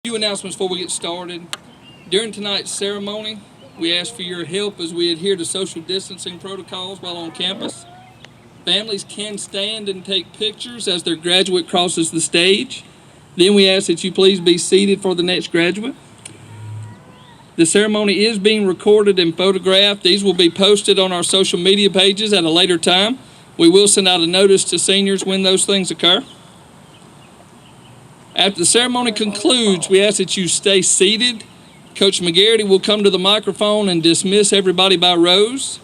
Few announcements before we get started. During tonight's ceremony, we ask for your help as we adhere to social distancing protocols while on campus. Families can stand and take pictures as their graduate crosses the stage. Then we ask that you please be seated for the next graduate. The ceremony is being recorded and photographed. These will be posted on our social media pages at a later time. We will send out a notice to seniors when those things occur. After the ceremony concludes, we ask that you stay seated. Coach McGarity will come to the microphone and dismiss everybody by rows.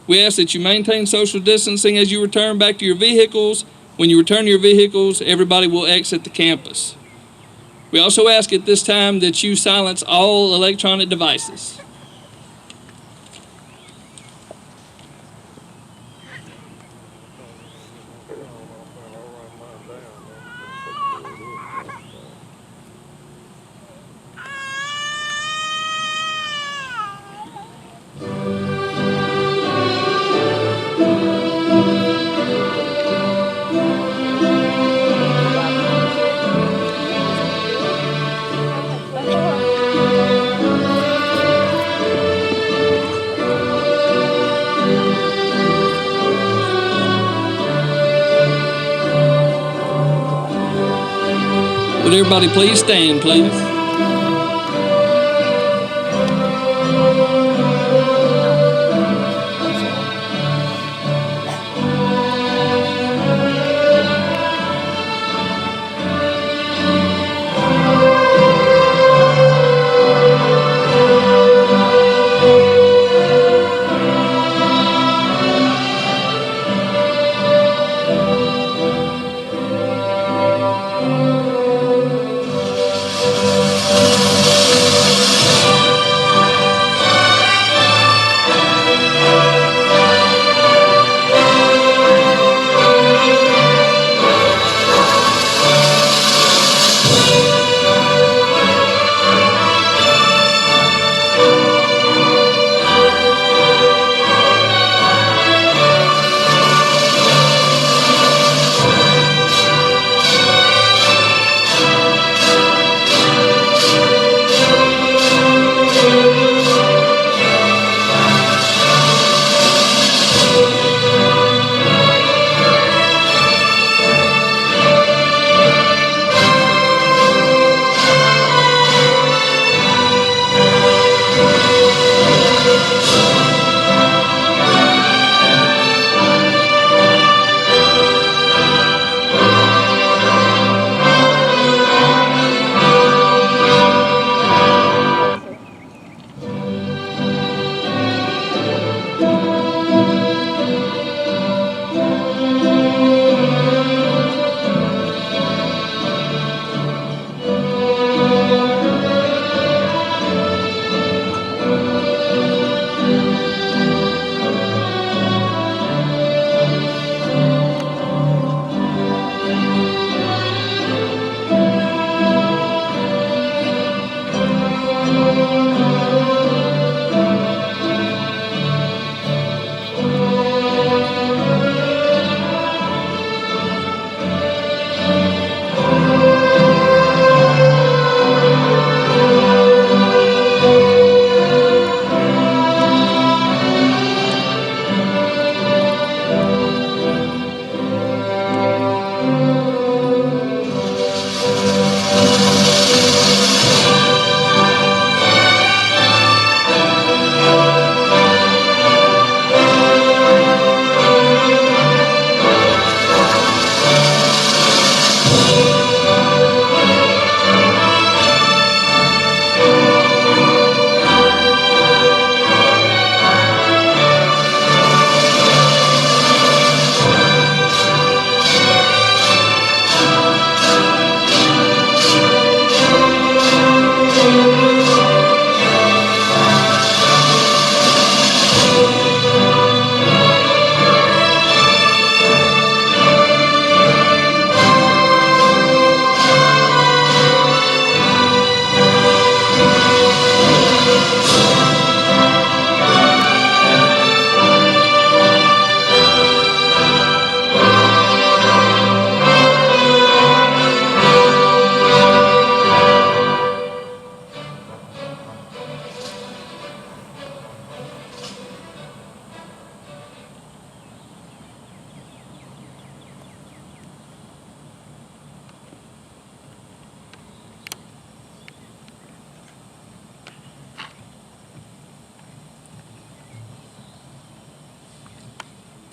We ask that you maintain social distancing as you return back to your vehicles. When you return to your vehicles, everybody will exit the campus. We also ask at this time that you silence all electronic devices. Would everybody please stand, please?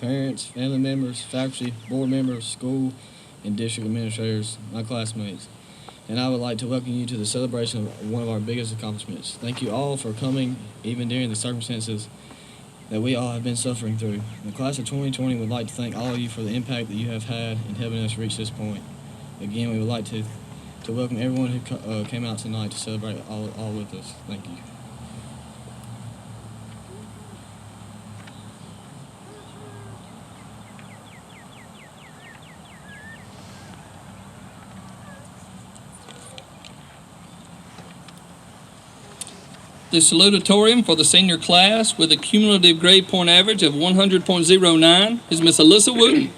parents, family members, faculty, board members, school, and district administrators, my classmates. And I would like to welcome you to the celebration of one of our biggest accomplishments. Thank you all for coming, even during the circumstances that we all have been suffering through. The class of 2020 would like to thank all of you for the impact that you have had in helping us reach this point. Again, we would like to welcome everyone who came out tonight to celebrate all with us. Thank you. The salutatorian for the senior class with a cumulative grade point average of 100.09 is Miss Alyssa Wooten.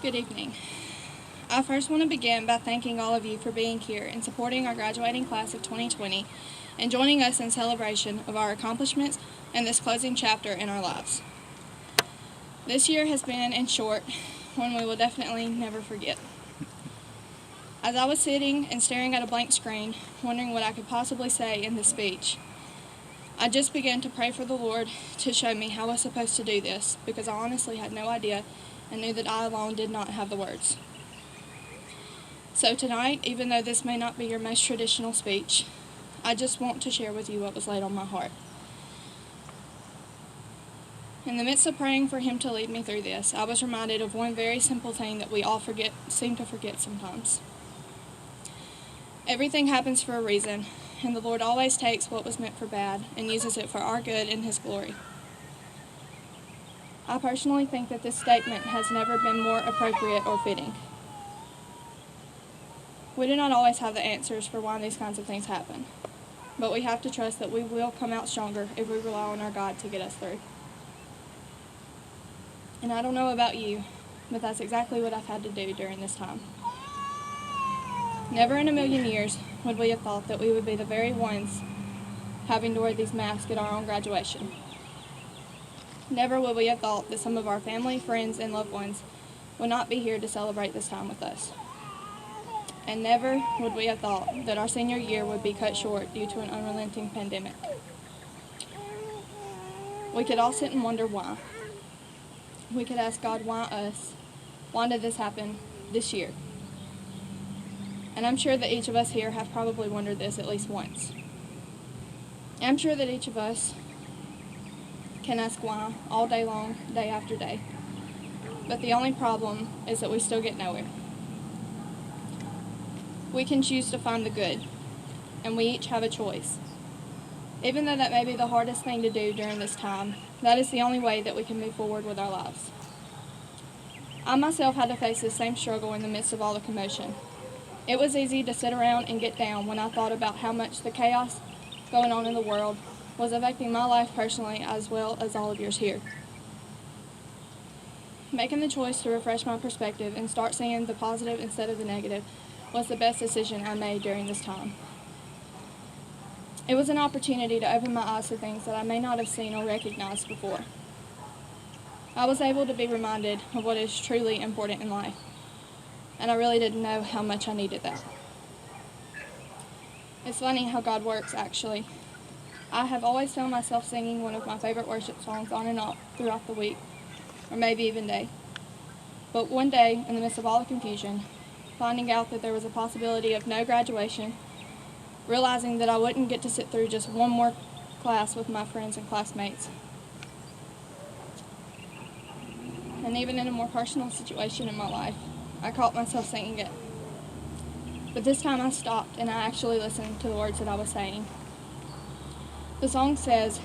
Good evening. I first want to begin by thanking all of you for being here and supporting our graduating class of 2020 and joining us in celebration of our accomplishments and this closing chapter in our lives. This year has been, in short, one we will definitely never forget. As I was sitting and staring at a blank screen, wondering what I could possibly say in this speech, I just began to pray for the Lord to show me how I was supposed to do this, because I honestly had no idea and knew that I alone did not have the words. So tonight, even though this may not be your most traditional speech, I just want to share with you what was laid on my heart. In the midst of praying for Him to lead me through this, I was reminded of one very simple thing that we all seem to forget sometimes. Everything happens for a reason, and the Lord always takes what was meant for bad and uses it for our good and His glory. I personally think that this statement has never been more appropriate or fitting. We do not always have the answers for why these kinds of things happen, but we have to trust that we will come out stronger if we rely on our God to get us through. And I don't know about you, but that's exactly what I've had to do during this time. Never in a million years would we have thought that we would be the very ones having to wear these masks at our own graduation. Never would we have thought that some of our family, friends, and loved ones would not be here to celebrate this time with us. And never would we have thought that our senior year would be cut short due to an unrelenting pandemic. We could all sit and wonder why. We could ask God, why us? Why did this happen this year? And I'm sure that each of us here have probably wondered this at least once. I'm sure that each of us can ask why all day long, day after day. But the only problem is that we still get nowhere. We can choose to find the good, and we each have a choice. Even though that may be the hardest thing to do during this time, that is the only way that we can move forward with our lives. I myself had to face this same struggle in the midst of all the commotion. It was easy to sit around and get down when I thought about how much the chaos going on in the world was affecting my life personally as well as all of yours here. Making the choice to refresh my perspective and start seeing the positive instead of the negative was the best decision I made during this time. It was an opportunity to open my eyes to things that I may not have seen or recognized before. I was able to be reminded of what is truly important in life, and I really didn't know how much I needed that. It's funny how God works, actually. I have always found myself singing one of my favorite worship songs on and off throughout the week, or maybe even day. But one day, in the midst of all the confusion, finding out that there was a possibility of no graduation, realizing that I wouldn't get to sit through just one more class with my friends and classmates, and even in a more personal situation in my life, I caught myself singing it. But this time I stopped and I actually listened to the words that I was saying. The song says,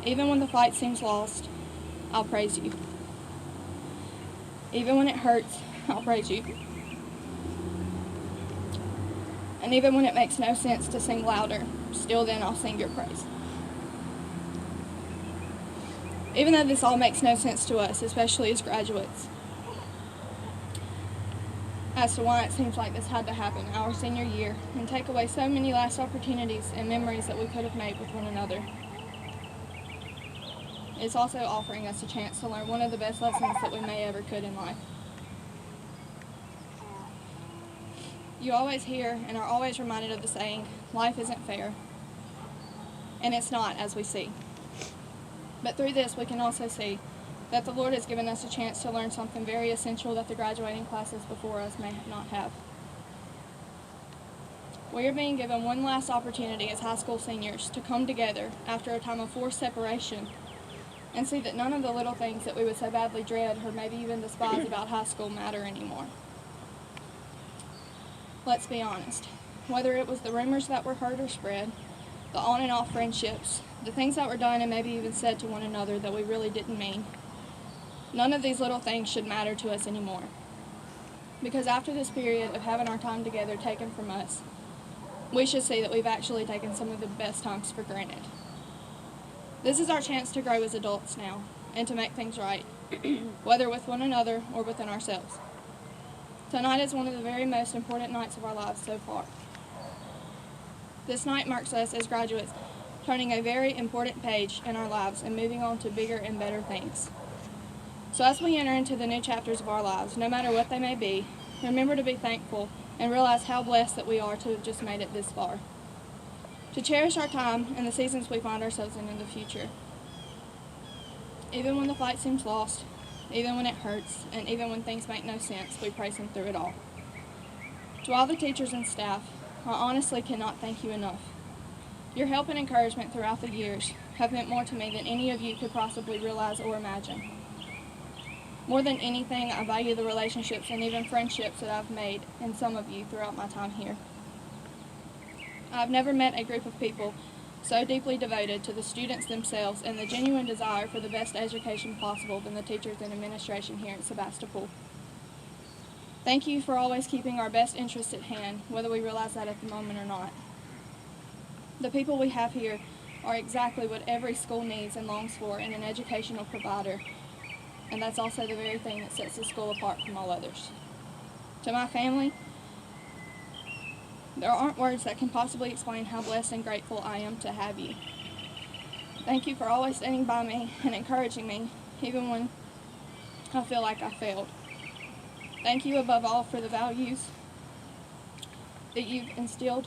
"Even when the fight seems lost, I'll praise you. Even when it hurts, I'll praise you. And even when it makes no sense to sing louder, still then I'll sing your praise." Even though this all makes no sense to us, especially as graduates, as to why it seems like this had to happen our senior year and take away so many last opportunities and memories that we could have made with one another. it's also offering us a chance to learn one of the best lessons that we may ever could in life. You always hear and are always reminded of the saying, life isn't fair. And it's not, as we see. But through this, we can also see that the Lord has given us a chance to learn something very essential that the graduating classes before us may not have. We are being given one last opportunity as high school seniors to come together after a time of forced separation and see that none of the little things that we would so badly dread or maybe even despise about high school matter anymore. Let's be honest. Whether it was the rumors that were heard or spread, the on and off friendships, the things that were done and maybe even said to one another that we really didn't mean, none of these little things should matter to us anymore. Because after this period of having our time together taken from us, we should see that we've actually taken some of the best times for granted. This is our chance to grow as adults now and to make things right, whether with one another or within ourselves. Tonight is one of the very most important nights of our lives so far. This night marks us as graduates turning a very important page in our lives and moving on to bigger and better things. So as we enter into the new chapters of our lives, no matter what they may be, remember to be thankful and realize how blessed that we are to have just made it this far. To cherish our time and the seasons we find ourselves in the future. Even when the fight seems lost, even when it hurts, and even when things make no sense, we praise Him through it all. To all the teachers and staff, I honestly cannot thank you enough. Your help and encouragement throughout the years have meant more to me than any of you could possibly realize or imagine. More than anything, I value the relationships and even friendships that I've made in some of you throughout my time here. I've never met a group of people so deeply devoted to the students themselves and the genuine desire for the best education possible than the teachers and administration here at Sebastopol. Thank you for always keeping our best interests at hand, whether we realize that at the moment or not. The people we have here are exactly what every school needs and longs for in an educational provider, and that's also the very thing that sets the school apart from all others. To my family, there aren't words that can possibly explain how blessed and grateful I am to have you. Thank you for always standing by me and encouraging me, even when I feel like I failed. Thank you above all for the values that you've instilled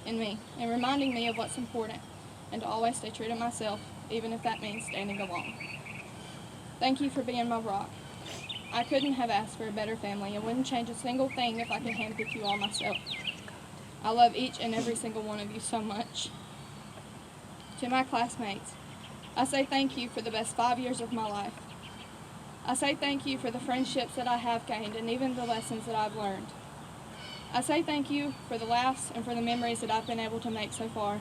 in me and reminding me of what's important and to always stay true to myself, even if that means standing alone. Thank you for being my rock. I couldn't have asked for a better family and wouldn't change a single thing if I could handpick you all myself. I love each and every single one of you so much. To my classmates, I say thank you for the best 5 years of my life. I say thank you for the friendships that I have gained and even the lessons that I've learned. I say thank you for the laughs and for the memories that I've been able to make so far.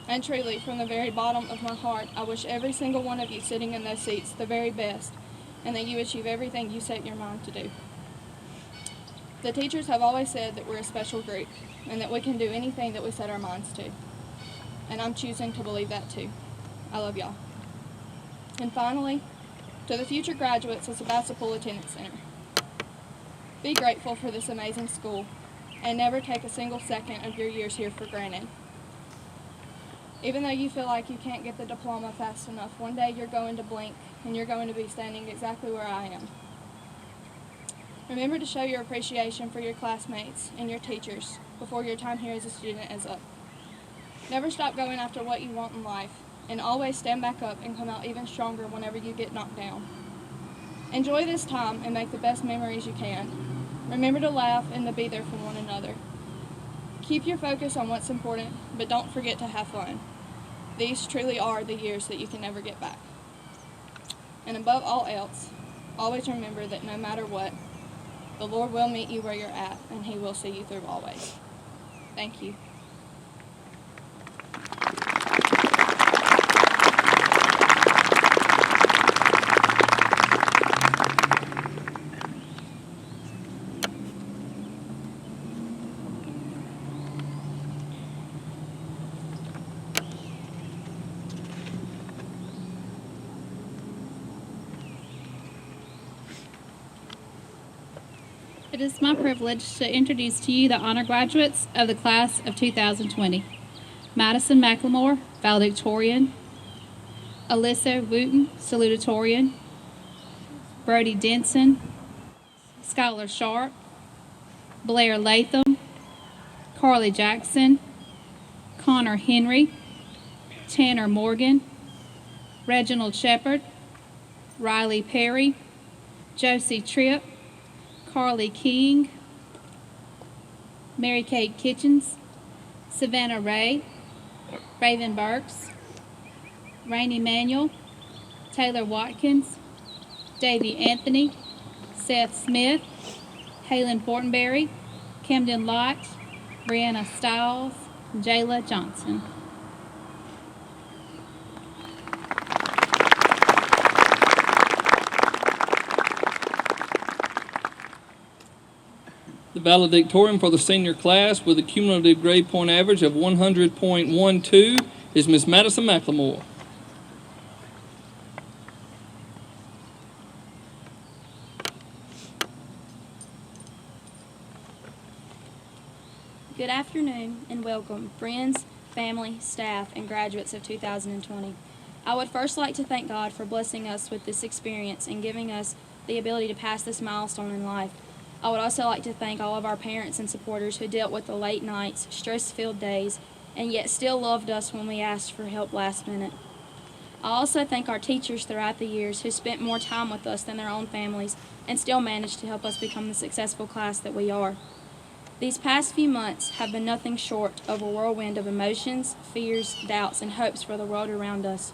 And truly, from the very bottom of my heart, I wish every single one of you sitting in those seats the very best and that you achieve everything you set your mind to do. The teachers have always said that we're a special group and that we can do anything that we set our minds to. And I'm choosing to believe that too. I love y'all. And finally, to the future graduates of Sebastopol Attendance Center, be grateful for this amazing school and never take a single second of your years here for granted. Even though you feel like you can't get the diploma fast enough, one day you're going to blink and you're going to be standing exactly where I am. Remember to show your appreciation for your classmates and your teachers before your time here as a student is up. Never stop going after what you want in life, and always stand back up and come out even stronger whenever you get knocked down. Enjoy this time and make the best memories you can. Remember to laugh and to be there for one another. Keep your focus on what's important, but don't forget to have fun. These truly are the years that you can never get back. And above all else, always remember that no matter what, the Lord will meet you where you're at, and He will see you through always. Thank you. It is my privilege to introduce to you the honor graduates of the class of 2020. Madison McLemore, Valedictorian. Alyssa Wooten, Salutatorian. Brody Denson, Skylar Sharp, Blair Latham, Carly Jackson, Connor Henry, Tanner Morgan, Reginald Shepard, Riley Perry, Josie Tripp, Carly King, Mary Kate Kitchens, Savannah Ray, Raven Burks, Rainey Manuel, Taylor Watkins, Davy Anthony, Seth Smith, Halen Fortenberry, Camden Lott, Brianna Stiles, Jayla Johnson. The valedictorian for the senior class with a cumulative grade point average of 100.12 is Miss Madison McLemore. Good afternoon and welcome, friends, family, staff, and graduates of 2020. I would first like to thank God for blessing us with this experience and giving us the ability to pass this milestone in life. I would also like to thank all of our parents and supporters who dealt with the late nights, stress-filled days, and yet still loved us when we asked for help last minute. I also thank our teachers throughout the years who spent more time with us than their own families and still managed to help us become the successful class that we are. These past few months have been nothing short of a whirlwind of emotions, fears, doubts, and hopes for the world around us.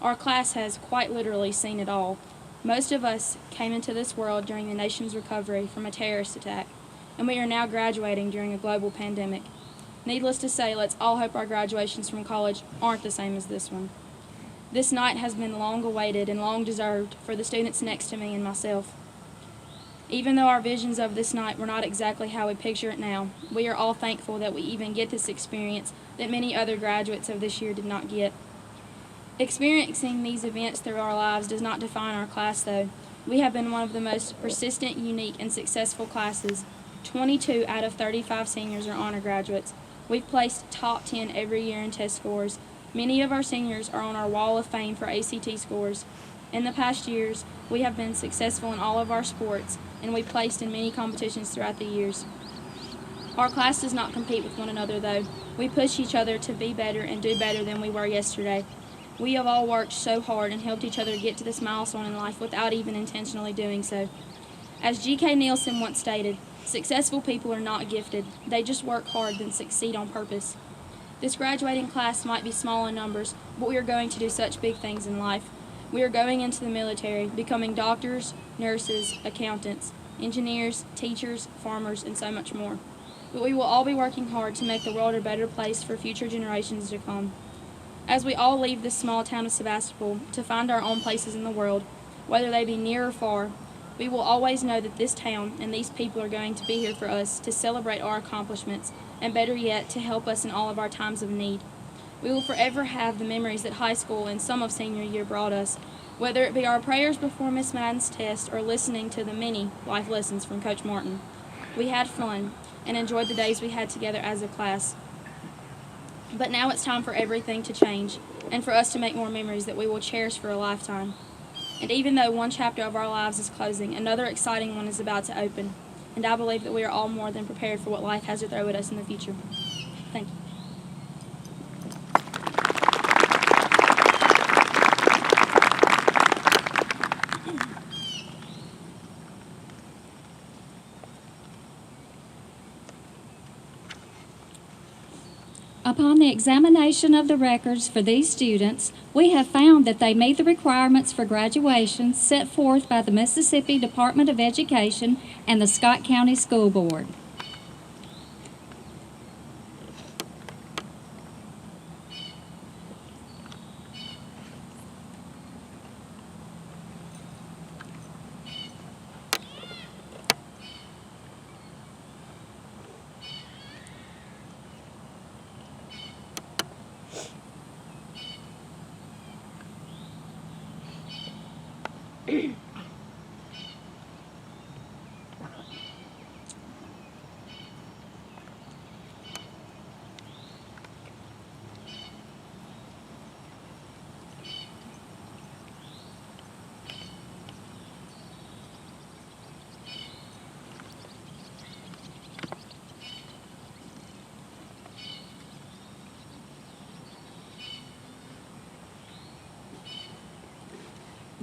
Our class has quite literally seen it all. Most of us came into this world during the nation's recovery from a terrorist attack, and we are now graduating during a global pandemic. Needless to say, let's all hope our graduations from college aren't the same as this one. This night has been long awaited and long deserved for the students next to me and myself. Even though our visions of this night were not exactly how we picture it now, we are all thankful that we even get this experience that many other graduates of this year did not get. Experiencing these events through our lives does not define our class, though. We have been one of the most persistent, unique, and successful classes. 22 out of 35 seniors are honor graduates. We've placed top 10 every year in test scores. Many of our seniors are on our wall of fame for ACT scores. In the past years, we have been successful in all of our sports, and we placed in many competitions throughout the years. Our class does not compete with one another, though. We push each other to be better and do better than we were yesterday. We have all worked so hard and helped each other get to this milestone in life without even intentionally doing so. As G.K. Nielsen once stated, successful people are not gifted. They just work hard and succeed on purpose. This graduating class might be small in numbers, but we are going to do such big things in life. We are going into the military, becoming doctors, nurses, accountants, engineers, teachers, farmers, and so much more. But we will all be working hard to make the world a better place for future generations to come. As we all leave this small town of Sebastopol to find our own places in the world, whether they be near or far, we will always know that this town and these people are going to be here for us to celebrate our accomplishments, and better yet, to help us in all of our times of need. We will forever have the memories that high school and some of senior year brought us, whether it be our prayers before Miss Madden's test or listening to the many life lessons from Coach Martin. We had fun and enjoyed the days we had together as a class. But now it's time for everything to change and for us to make more memories that we will cherish for a lifetime. And even though one chapter of our lives is closing, another exciting one is about to open. And I believe that we are all more than prepared for what life has to throw at us in the future. Thank you. Upon the examination of the records for these students, we have found that they meet the requirements for graduation set forth by the Mississippi Department of Education and the Scott County School Board.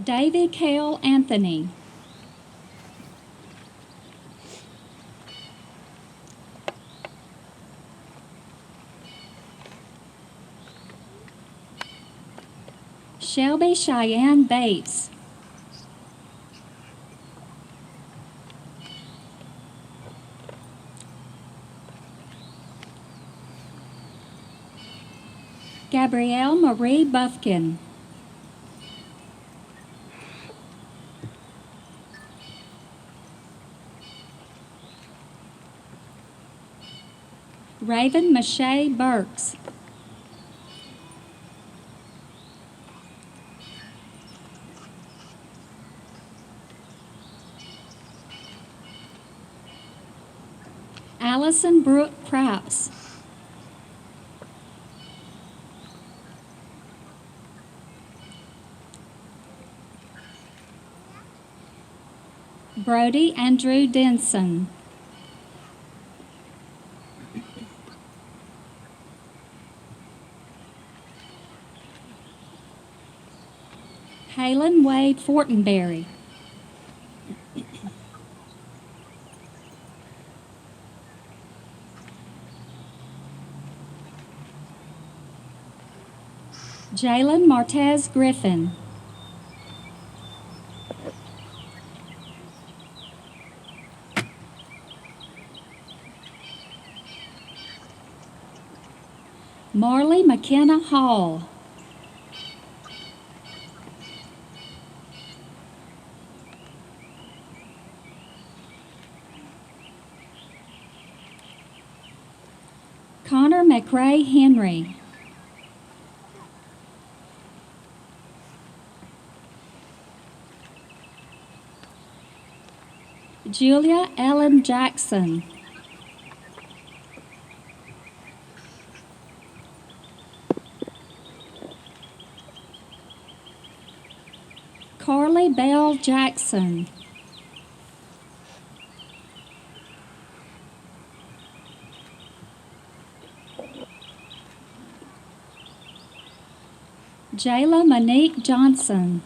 David Cale Anthony. Shelby Cheyenne Bates. Gabrielle Marie Buffkin. Raven Mache Burks. Allison Brooke Krauss. Brody Andrew Denson. Halen Wade Fortenberry. Jalen Martez Griffin. Marley McKenna Hall. Connor McRae Henry. Julia Ellen Jackson. Carly Bell Jackson. Jayla Monique Johnson.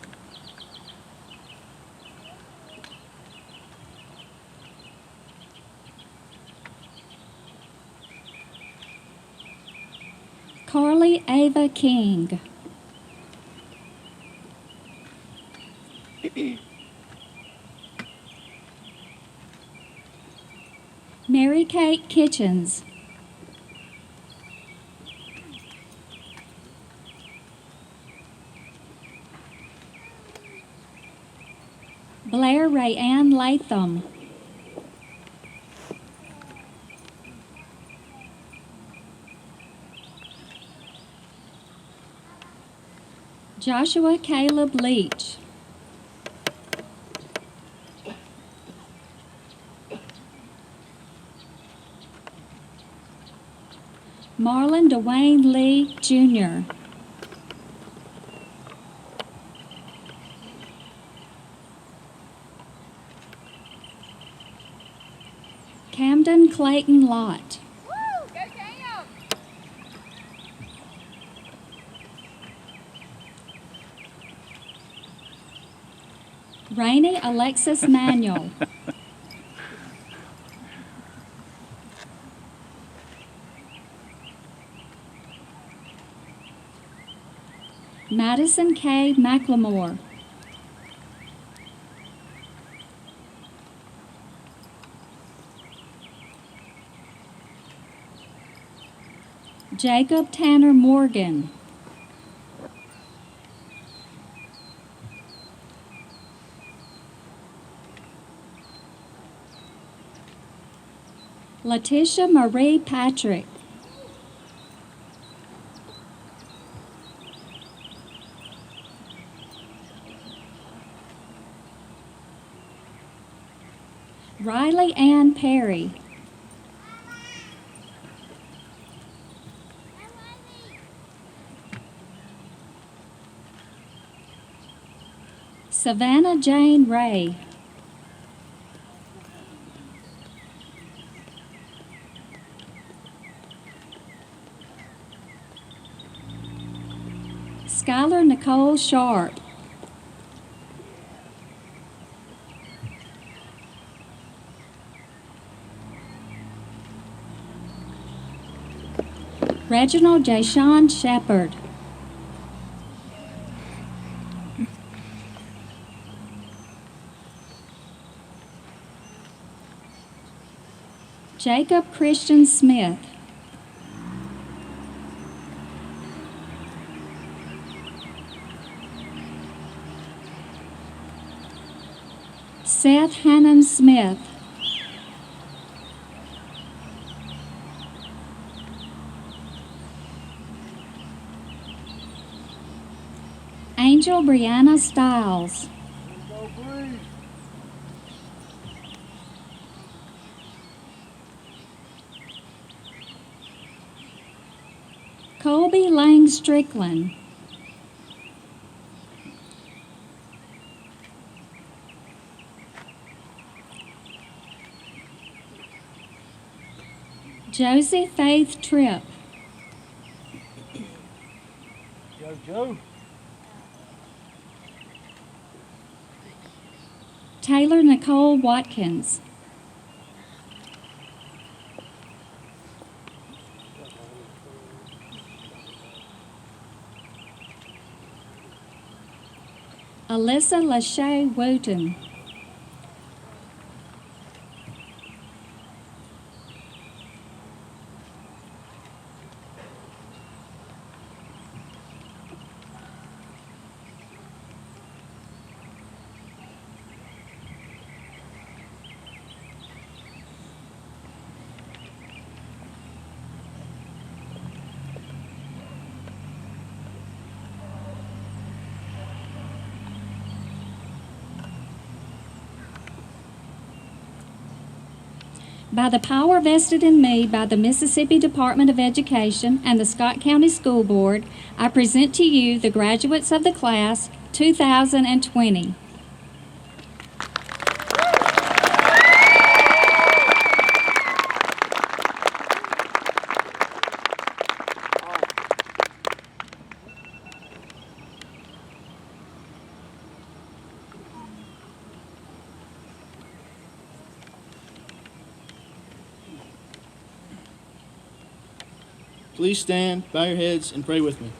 Carly Ava King. Mary Kate Kitchens. Blair Rayanne Latham. Joshua Caleb Leach. Marlon Dwayne Lee, Jr. Camden Clayton Lott. Rainey Alexis Manuel. Madison K. McLemore. Jacob Tanner Morgan. Letitia Marie Patrick. Riley Ann Perry. Savannah Jane Ray. Skylar Nicole Sharp. Reginald Jashawn Shepherd. Jacob Christian Smith. Seth Hannon Smith. Angel Brianna Stiles. Colby Lang Strickland. Josie Faith Tripp. Joe. Taylor Nicole Watkins. Alyssa Lachey Wooten. By the power vested in me by the Mississippi Department of Education and the Scott County School Board, I present to you the graduates of the class 2020. Please stand, bow your heads, and pray with me.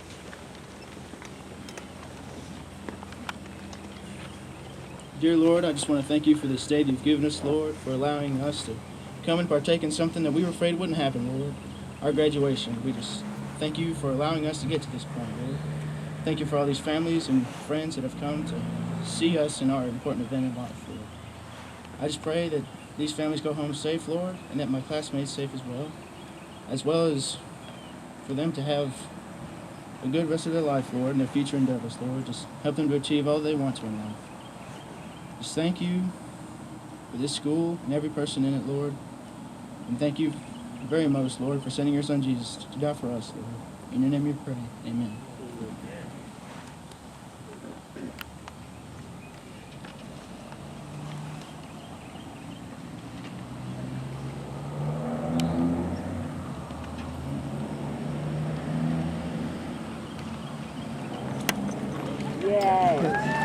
Dear Lord, I just want to thank you for this day that you've given us, Lord, for allowing us to come and partake in something that we were afraid wouldn't happen, Lord. Our graduation. We just thank you for allowing us to get to this point, Lord. Thank you for all these families and friends that have come to see us in our important event in life, Lord. I just pray that these families go home safe, Lord, and that my classmates safe as well as for them to have a good rest of their life, Lord, and their future endeavors, Lord. Just help them to achieve all they want to in life. Just thank you for this school and every person in it, Lord. And thank you very most, Lord, for sending your son Jesus to die for us, Lord. In your name we pray. Amen. Yes.